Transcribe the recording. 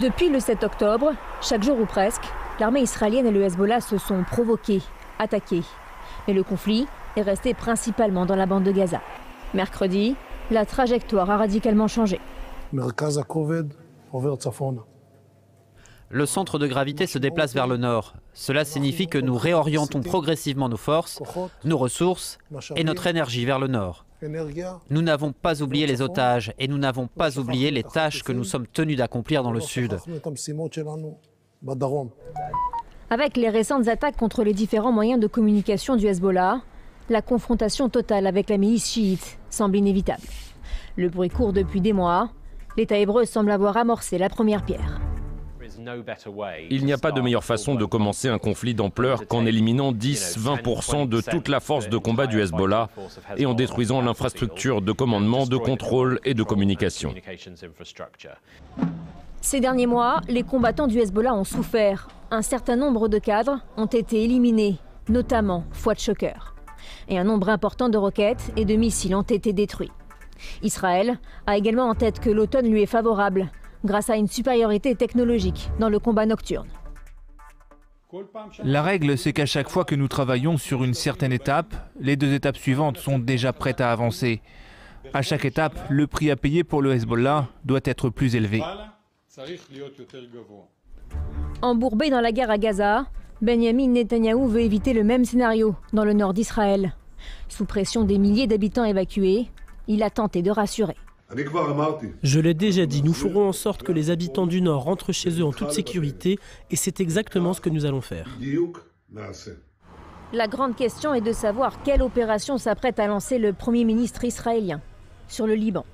Depuis le 7 octobre, chaque jour ou presque, l'armée israélienne et le Hezbollah se sont provoqués, attaqués. Mais le conflit est resté principalement dans la bande de Gaza. Mercredi, la trajectoire a radicalement changé. Le centre de gravité se déplace vers le nord. Cela signifie que nous réorientons progressivement nos forces, nos ressources et notre énergie vers le nord. Nous n'avons pas oublié les otages et nous n'avons pas oublié les tâches que nous sommes tenus d'accomplir dans le sud. Avec les récentes attaques contre les différents moyens de communication du Hezbollah, la confrontation totale avec la milice chiite semble inévitable. Le bruit court depuis des mois. L'État hébreu semble avoir amorcé la première pierre. Il n'y a pas de meilleure façon de commencer un conflit d'ampleur qu'en éliminant 10-20% de toute la force de combat du Hezbollah et en détruisant l'infrastructure de commandement, de contrôle et de communication. Ces derniers mois, les combattants du Hezbollah ont souffert. Un certain nombre de cadres ont été éliminés, notamment Fouad Choker. Et un nombre important de roquettes et de missiles ont été détruits. Israël a également en tête que l'automne lui est favorable, grâce à une supériorité technologique dans le combat nocturne. La règle, c'est qu'à chaque fois que nous travaillons sur une certaine étape, les 2 étapes suivantes sont déjà prêtes à avancer. À chaque étape, le prix à payer pour le Hezbollah doit être plus élevé. Embourbé dans la guerre à Gaza, Benjamin Netanyahou veut éviter le même scénario dans le nord d'Israël. Sous pression des milliers d'habitants évacués, il a tenté de rassurer. Je l'ai déjà dit, nous ferons en sorte que les habitants du Nord rentrent chez eux en toute sécurité et c'est exactement ce que nous allons faire. La grande question est de savoir quelle opération s'apprête à lancer le Premier ministre israélien sur le Liban.